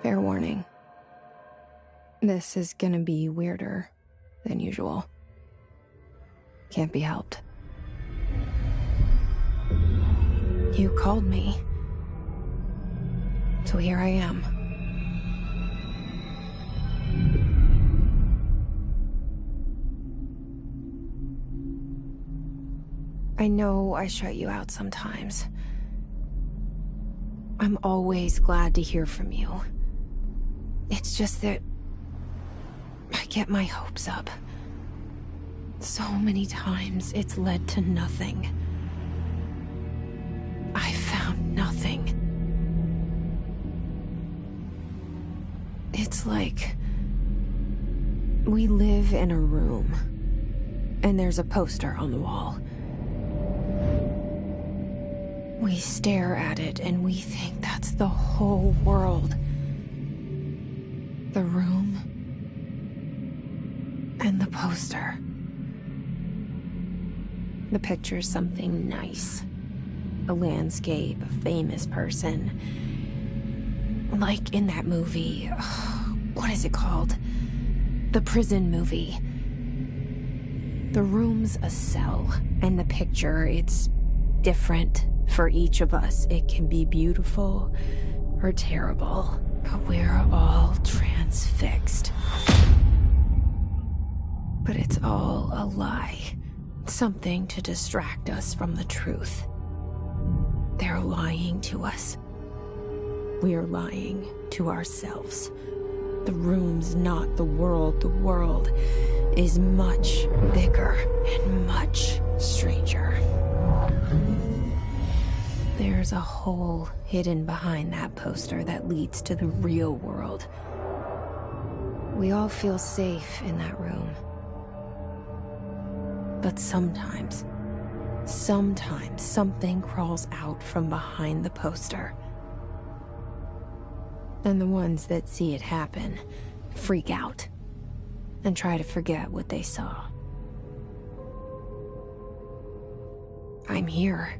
Fair warning. This is gonna be weirder than usual. Can't be helped. You called me. So here I am. I know I shut you out sometimes. I'm always glad to hear from you. It's just that I get my hopes up. So many times it's led to nothing. I found nothing. It's like we live in a room, and there's a poster on the wall. We stare at it and we think that's the whole world. The room and the poster. The picture's something nice. A landscape, a famous person. Like in that movie, what is it called? The prison movie. The room's a cell, and the picture, it's different for each of us. It can be beautiful or terrible, but we're all transfixed. But it's all a lie. Something to distract us from the truth. They're lying to us. We're lying to ourselves. The room's not the world. The world is much bigger and much stranger. There's a hole hidden behind that poster that leads to the real world. We all feel safe in that room. But sometimes something crawls out from behind the poster. And the ones that see it happen freak out and try to forget what they saw. I'm here.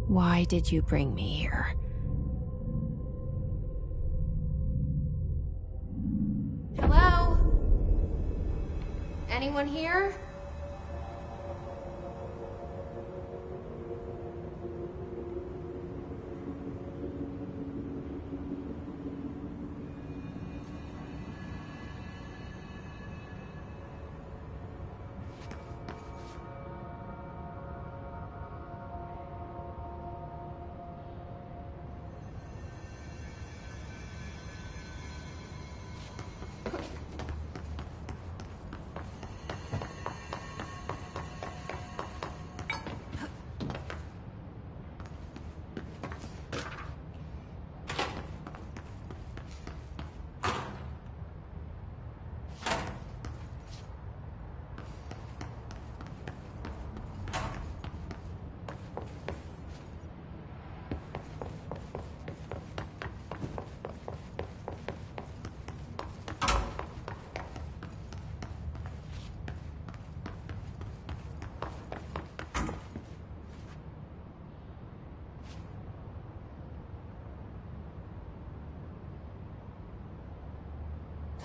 Why did you bring me here? Hello? Anyone here?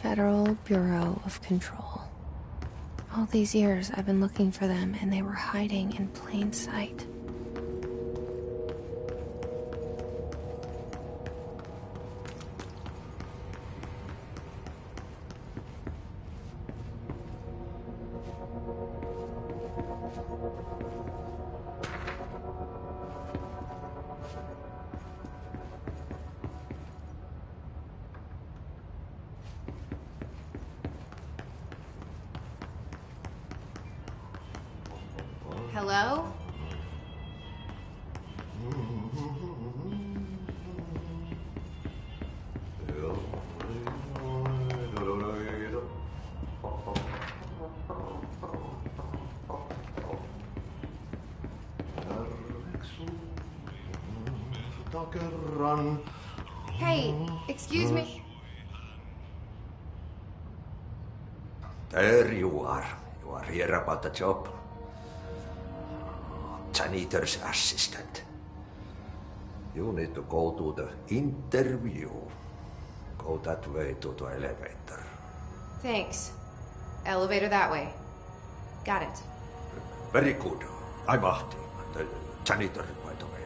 Federal Bureau of Control. All these years I've been looking for them, and they were hiding in plain sight. Hello? Hey, excuse me. There you are. You are here about the job. Janitor's assistant. You need to go to the interview. Go that way to the elevator. Thanks. Elevator that way. Got it. Very good. I'm Ahti, the janitor, by the way.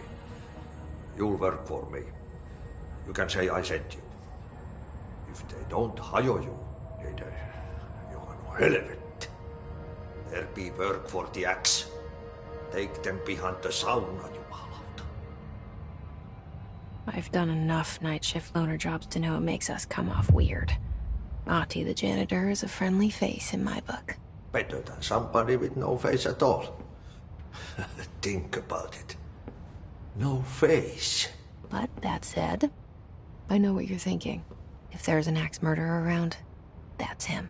You'll work for me. You can say I sent you. If they don't hire you, then you are no helvet. There be work for the axe. Take them behind the sauna, jumalauta. I've done enough night shift loner jobs to know it makes us come off weird. Ahti the janitor is a friendly face in my book. Better than somebody with no face at all. Think about it. No face. But that said, I know what you're thinking. If there's an axe murderer around, that's him.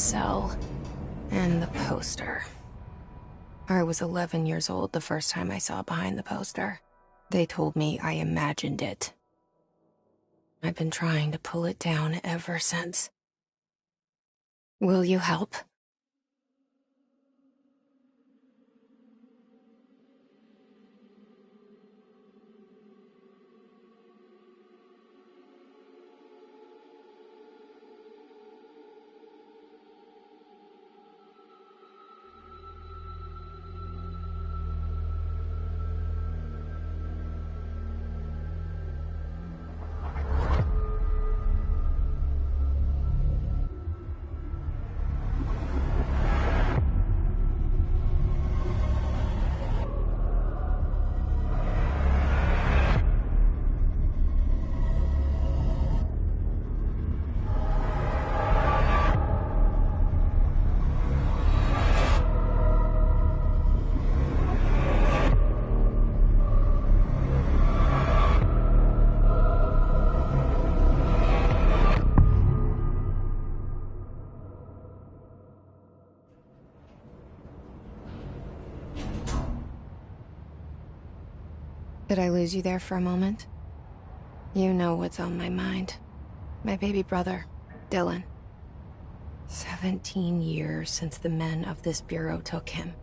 cell. And the poster. I was 11 years old the first time I saw behind the poster. They told me I imagined it. I've been trying to pull it down ever since. Will you help? Did I lose you there for a moment? You know what's on my mind. My baby brother, Dylan. 17 years since the men of this bureau took him.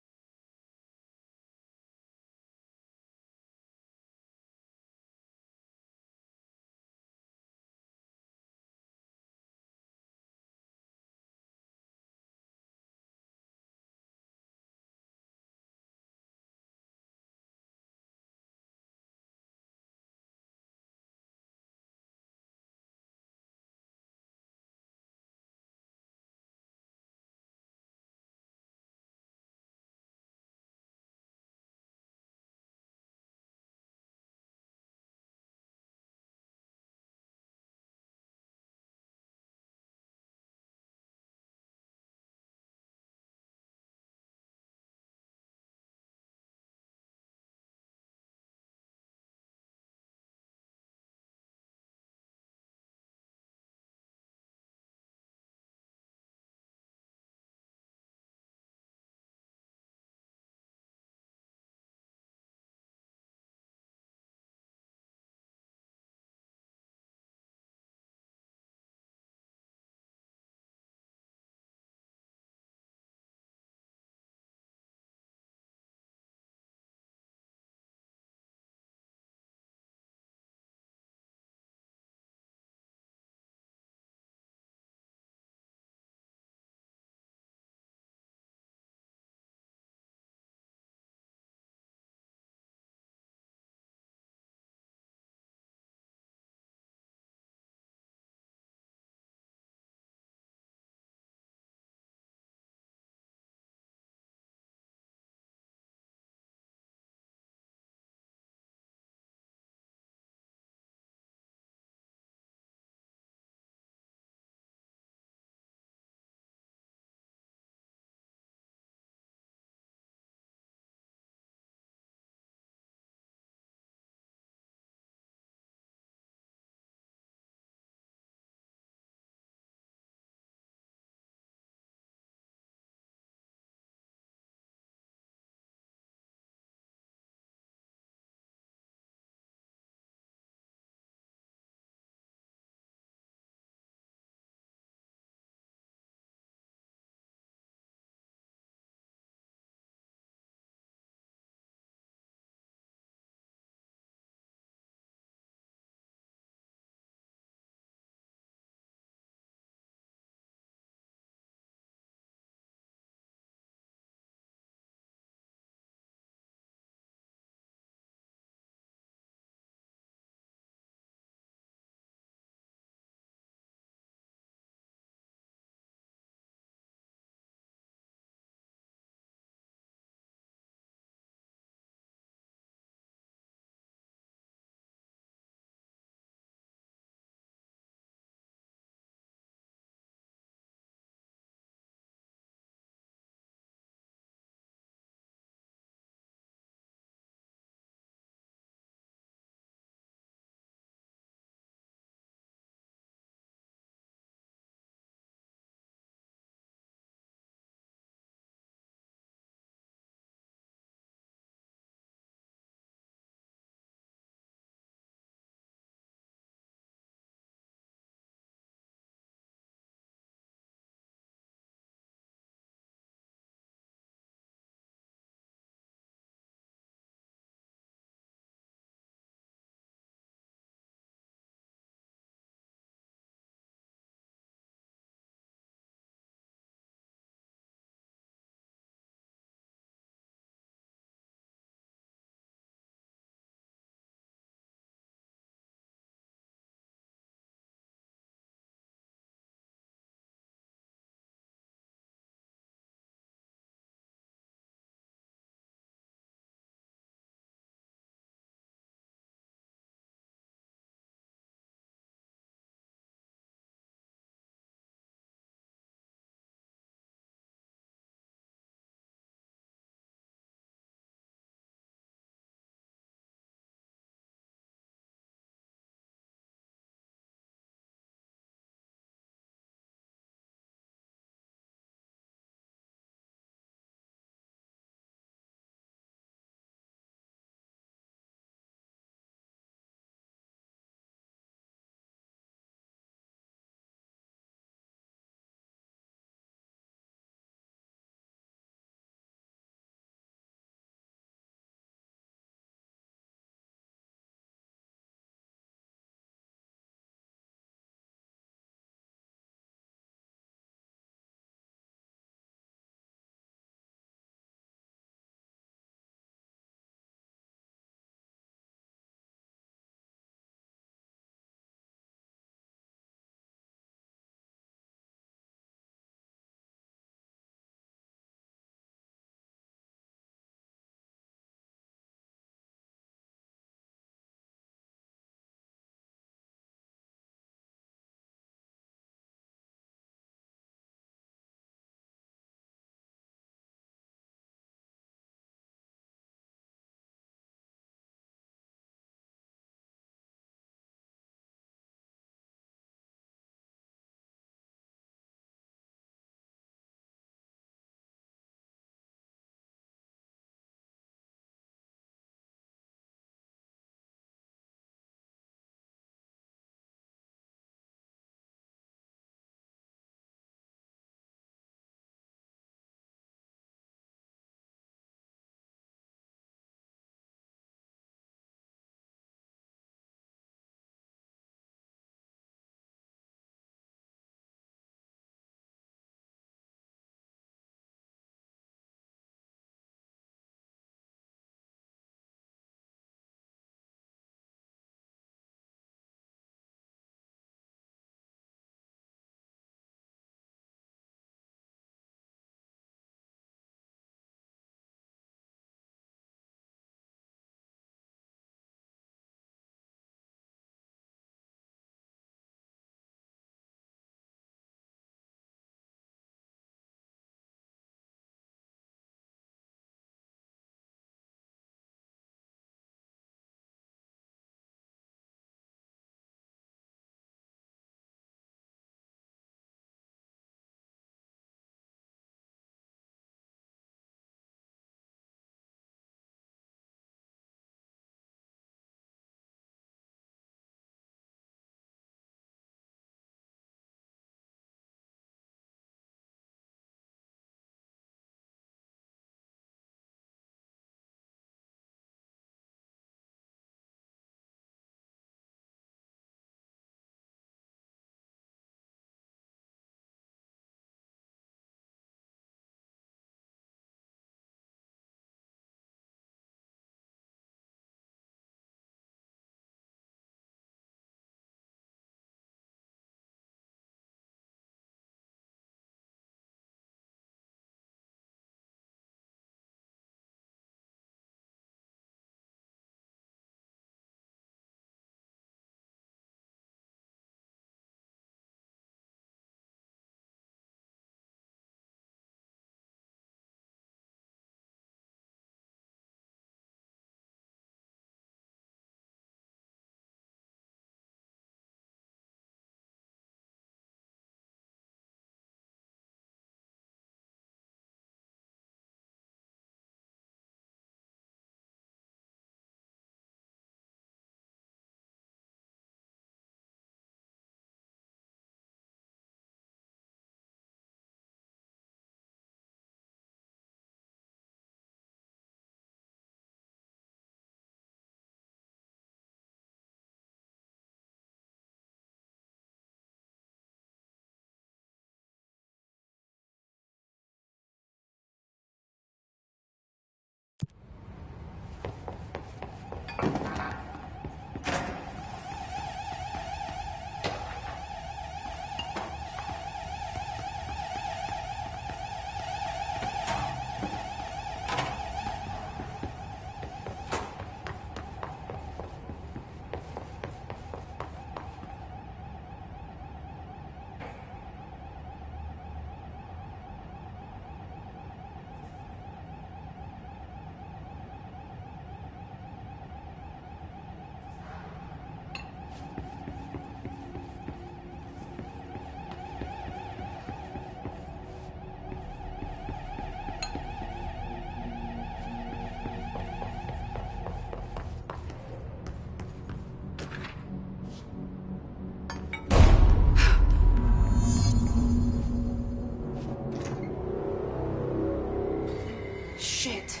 Shit.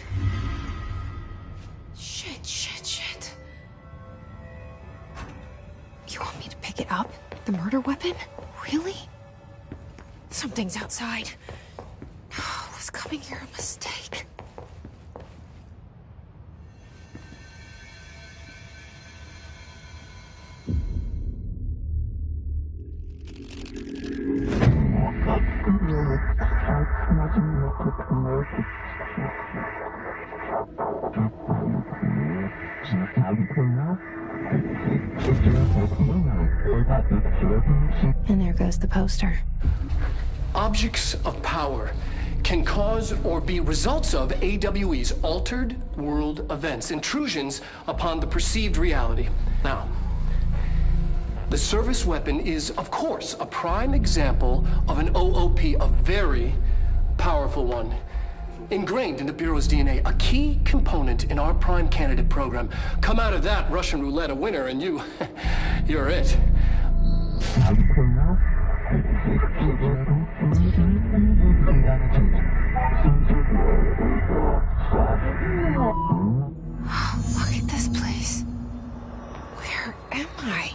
Shit. You want me to pick it up? The murder weapon? Really? Something's outside. Was coming here a mistake? And there goes the poster. Objects of power can cause or be results of AWE's altered world events, intrusions upon the perceived reality. Now, the service weapon is, of course, a prime example of an OOP, a very powerful one, ingrained in the Bureau's DNA, a key component in our prime candidate program. Come out of that Russian roulette a winner, and you're it. Look at this place. Where am I?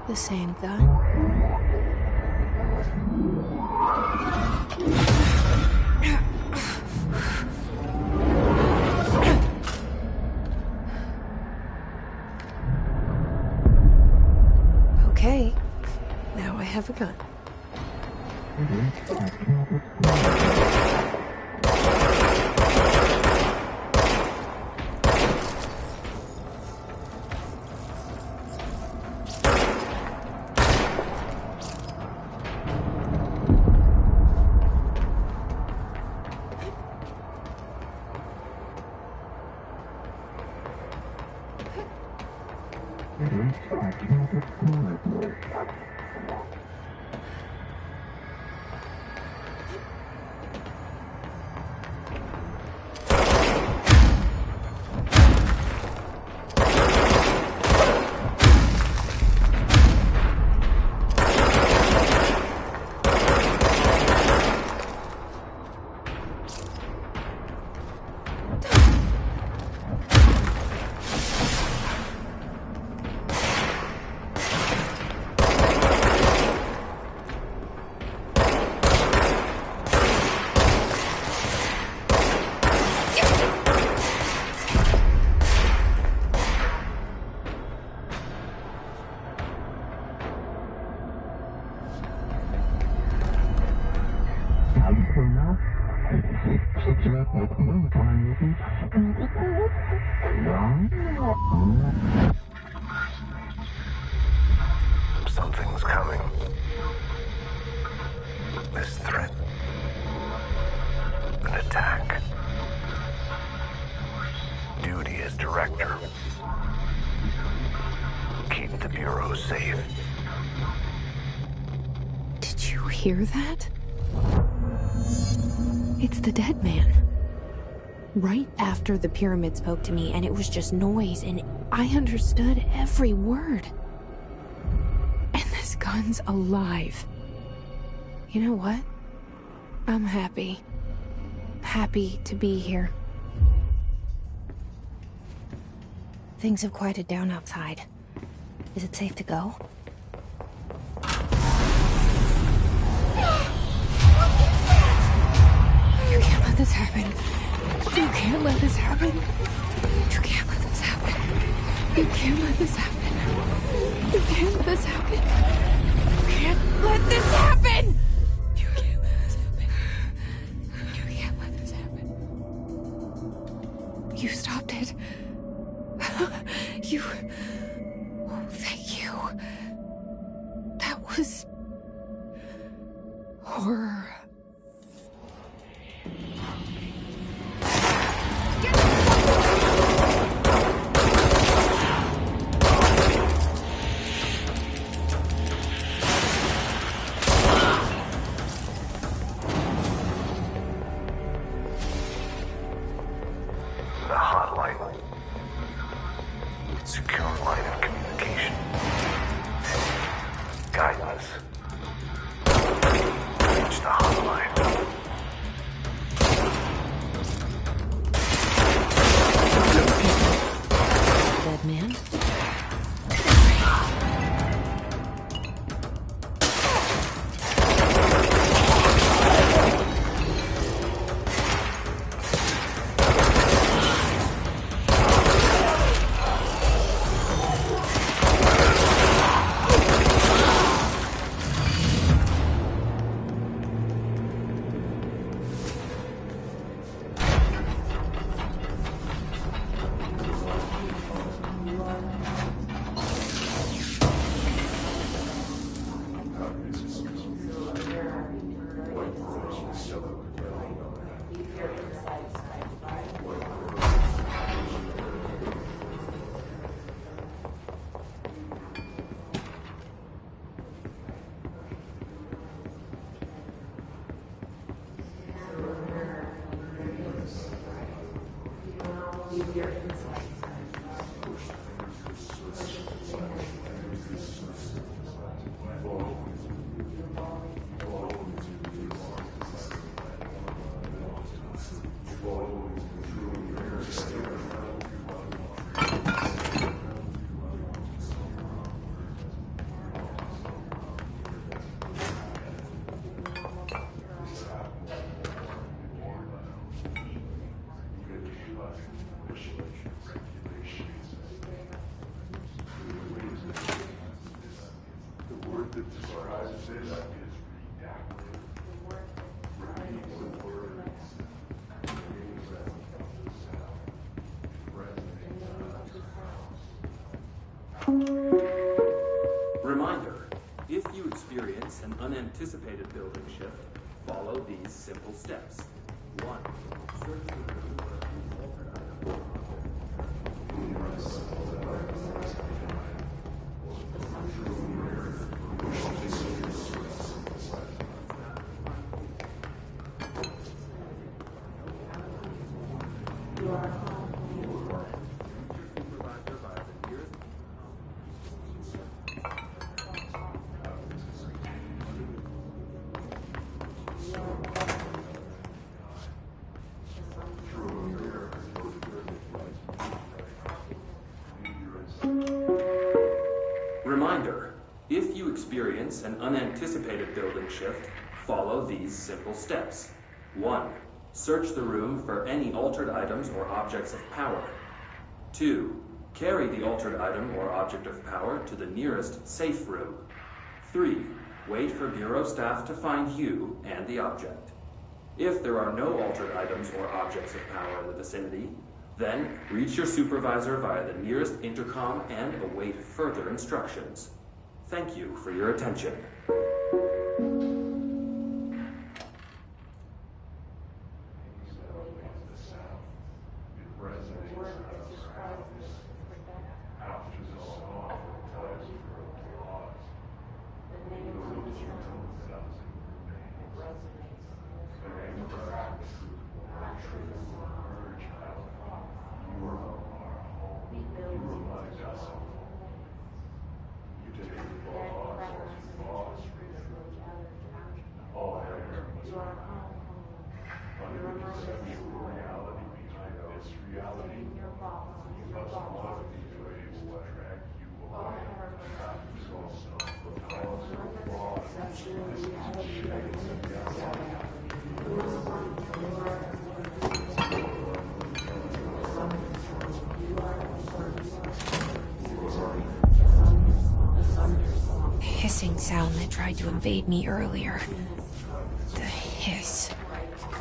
The same gun. Okay, now I have a gun. Something's coming. This threat. An attack. Duty as director. Keep the Bureau safe. Did you hear that? It's the dead man. Right after the pyramid spoke to me, and it was just noise, and I understood every word. And this gun's alive. You know what? I'm happy. Happy to be here. Things have quieted down outside. Is it safe to go? You can't let this happen. You can't let this happen. You can't let this happen. You can't let this happen. You can't let this happen. You can't let this happen. You can't let this happen. You can't let this happen. You stopped it. You... Oh, thank you. That was... horror. guidance. Reach the hotline. Dead man? Reminder, if you experience an unanticipated building shift, follow these simple steps. 1. Search the room for any altered item. Reminder, if you experience an unanticipated building shift, follow these simple steps. 1. Search the room for any altered items or objects of power. 2. Carry the altered item or object of power to the nearest safe room. 3. Wait for Bureau staff to find you and the object. If there are no altered items or objects of power in the vicinity, then reach your supervisor via the nearest intercom and await further instructions. Thank you for your attention. Hissing sound that tried to invade me earlier. The hiss.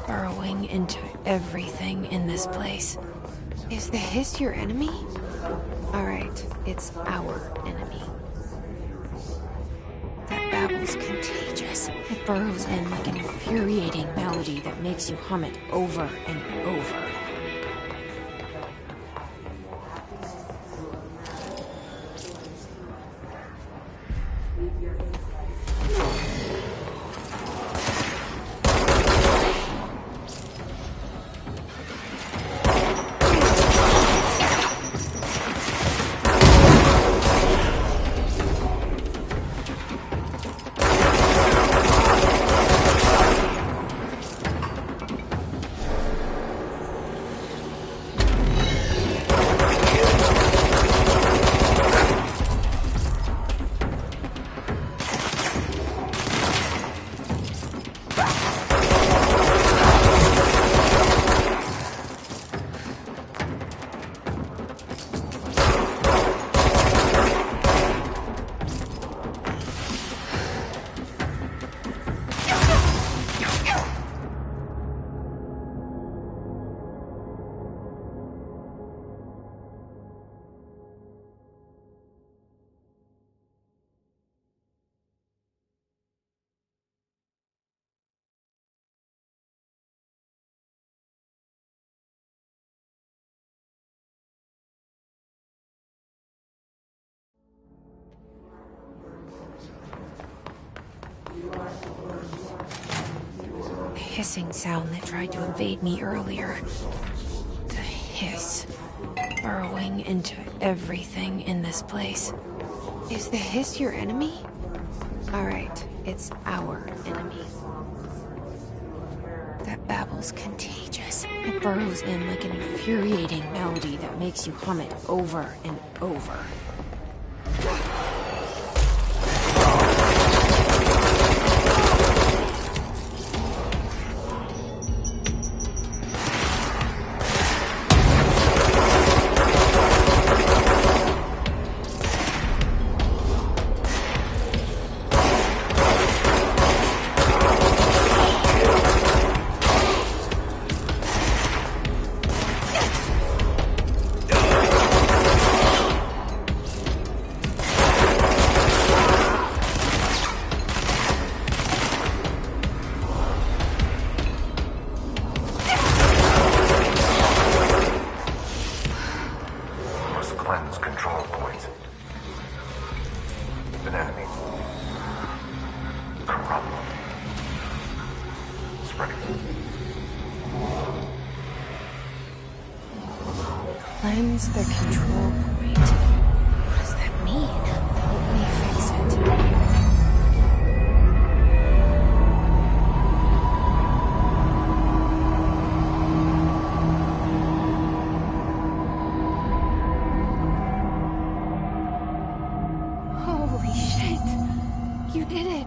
Burrowing into everything in this place. Is the hiss your enemy? Alright, it's our enemy. That babble's contagious. It burrows in like an infuriating melody that makes you hum it over and over. hissing sound that tried to invade me earlier. The hiss, burrowing into everything in this place. Is the hiss your enemy? Alright, it's our enemy. That babble's contagious. It burrows in like an infuriating melody that makes you hum it over and over. Cleanse control points. An enemy. Corrupt. Spreading. Cleanse the control point. What does that mean? Help me fix it. Holy shit! You did it!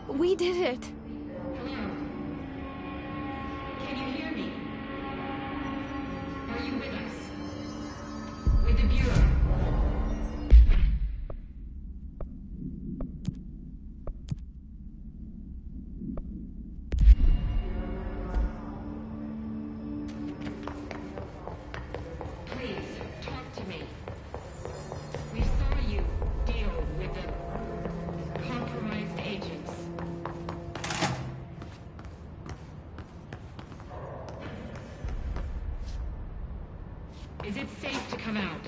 We did it! Hello? Can you hear me? Are you with us? With the Bureau? Please, talk to me. We saw you deal with the compromised agents. Is it safe to come out?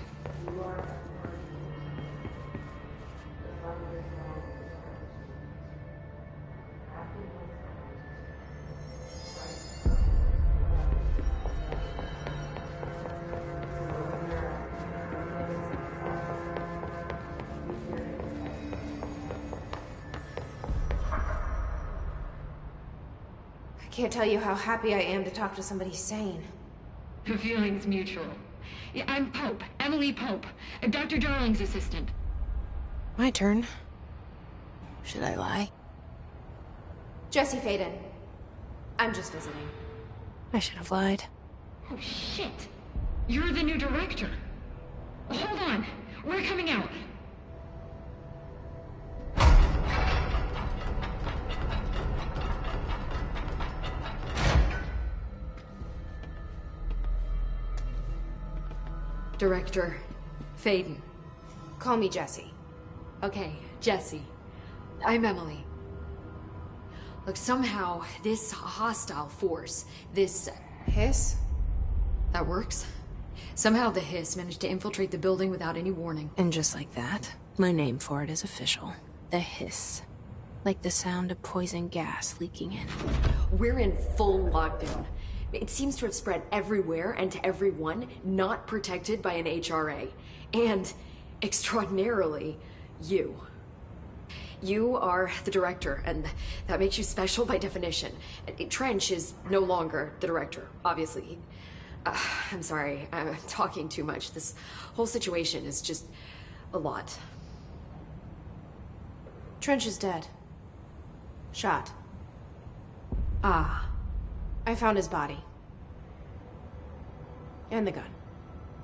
I can't tell you how happy I am to talk to somebody sane. The feeling's mutual. Yeah, I'm Pope, Emily Pope, Dr. Darling's assistant. My turn. Should I lie? Jesse Faden. I'm just visiting. I should have lied. Oh, shit. You're the new director. Hold on. We're coming out. Director Faden. Call me Jesse. Okay, Jesse. I'm Emily. Look, somehow this hostile force, this... Hiss? that works? Somehow the hiss managed to infiltrate the building without any warning. And just like that, my name for it is official. The hiss. Like the sound of poison gas leaking in. We're in full lockdown. It seems to have spread everywhere and to everyone not protected by an HRA. And, extraordinarily, you. You are the director, and that makes you special by definition. Trench is no longer the director, obviously. I'm sorry, I'm talking too much. This whole situation is just a lot. Trench is dead. Shot. Ah. I found his body. And the gun.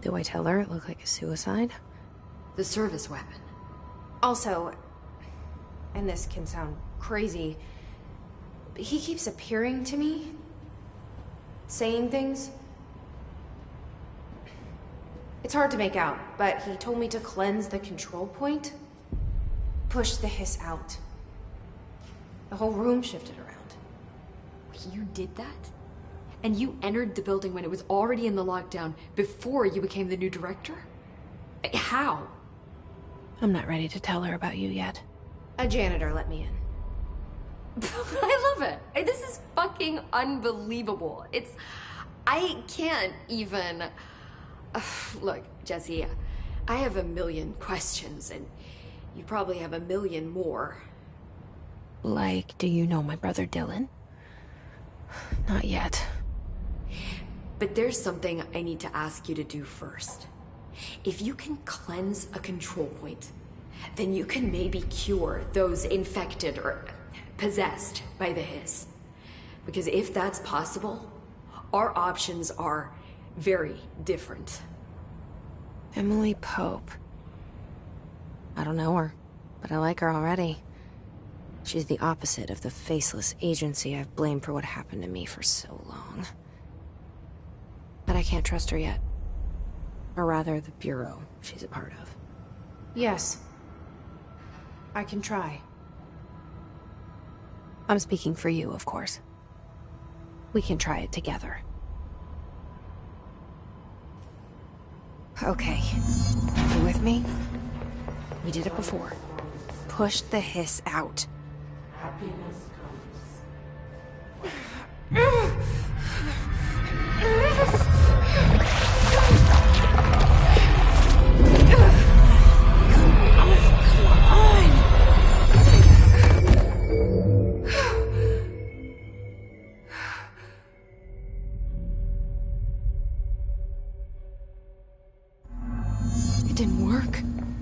Do I tell her it looked like a suicide? The service weapon. Also, and this can sound crazy, but he keeps appearing to me, saying things. It's hard to make out, but he told me to cleanse the control point, push the hiss out. The whole room shifted around. You did that? And you entered the building when it was already in the lockdown before you became the new director? How? I'm not ready to tell her about you yet. A janitor let me in. I love it. This is fucking unbelievable. I can't even... Look, Jesse, I have a million questions, and you probably have a million more. Like, do you know my brother Dylan? Not yet. But there's something I need to ask you to do first. If you can cleanse a control point, then you can maybe cure those infected or possessed by the Hiss. Because if that's possible, our options are very different. Emily Pope. I don't know her, but I like her already. She's the opposite of the faceless agency I've blamed for what happened to me for so long. But I can't trust her yet. Or rather, the Bureau she's a part of. Yes. I can try. I'm speaking for you, of course. We can try it together. Okay. You with me? We did it before. Push the Hiss out. Happiness It didn't work.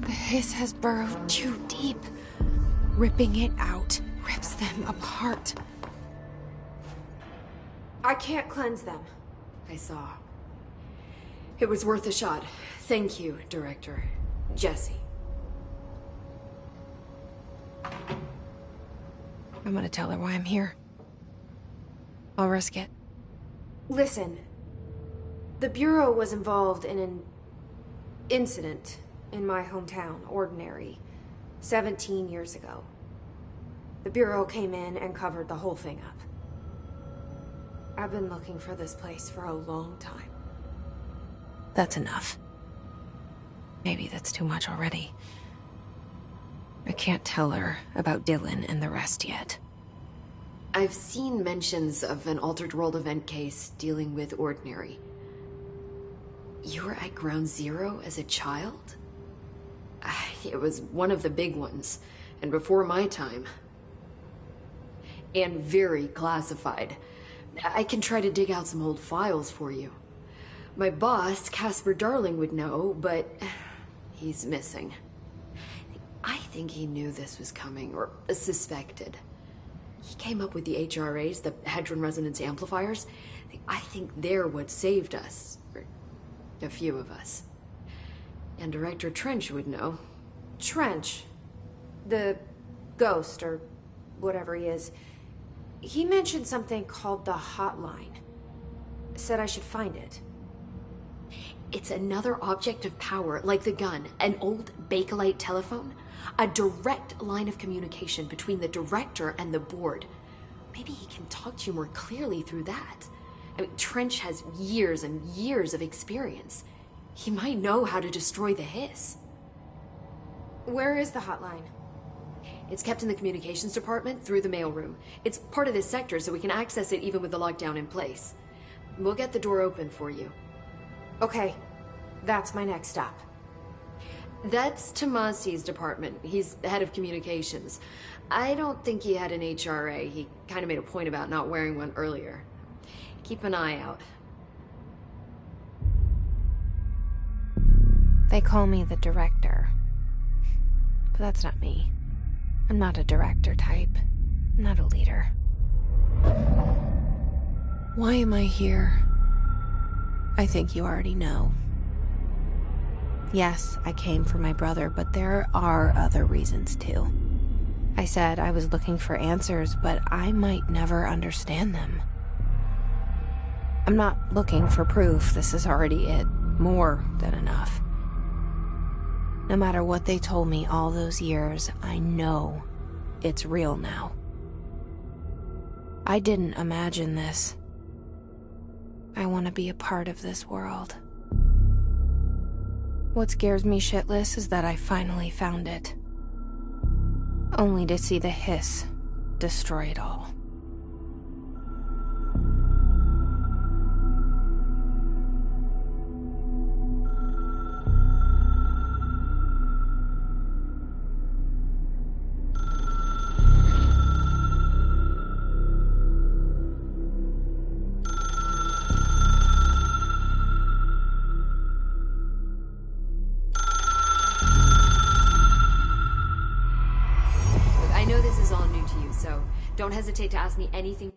The Hiss has burrowed too deep. Ripping it out rips them apart. I can't cleanse them. I saw. It was worth a shot. Thank you, Director. Jesse. I'm gonna tell her why I'm here. I'll risk it. Listen. The Bureau was involved in an incident in my hometown, Ordinary, 17 years ago. The Bureau came in and covered the whole thing up. I've been looking for this place for a long time. That's enough. Maybe that's too much already. I can't tell her about Dylan and the rest yet. I've seen mentions of an Altered World event case dealing with Ordinary. You were at Ground Zero as a child? It was one of the big ones, and before my time. And very classified. I can try to dig out some old files for you. My boss, Casper Darling, would know, but he's missing. I think he knew this was coming, or suspected. He came up with the HRAs, the Hadron Resonance Amplifiers. I think they're what saved us. Or a few of us. And Director Trench would know. Trench, the ghost, or whatever he is, he mentioned something called the Hotline. Said I should find it. It's another object of power, like the gun, an old Bakelite telephone, a direct line of communication between the director and the board. Maybe he can talk to you more clearly through that. I mean, Trench has years and years of experience. He might know how to destroy the Hiss. Where is the hotline? It's kept in the communications department through the mailroom. It's part of this sector, so we can access it even with the lockdown in place. We'll get the door open for you. Okay, that's my next stop. That's Tomasi's department. He's the head of communications. I don't think he had an HRA. He kind of made a point about not wearing one earlier. Keep an eye out. They call me the director. But that's not me. I'm not a director type. I'm not a leader. Why am I here? I think you already know. Yes, I came for my brother, but there are other reasons too. I said I was looking for answers, but I might never understand them. I'm not looking for proof. This is already it. More than enough. No matter what they told me all those years, I know it's real now. I didn't imagine this. I want to be a part of this world. What scares me shitless is that I finally found it. Only to see the Hiss destroy it all. I know this is all new to you, so don't hesitate to ask me anything.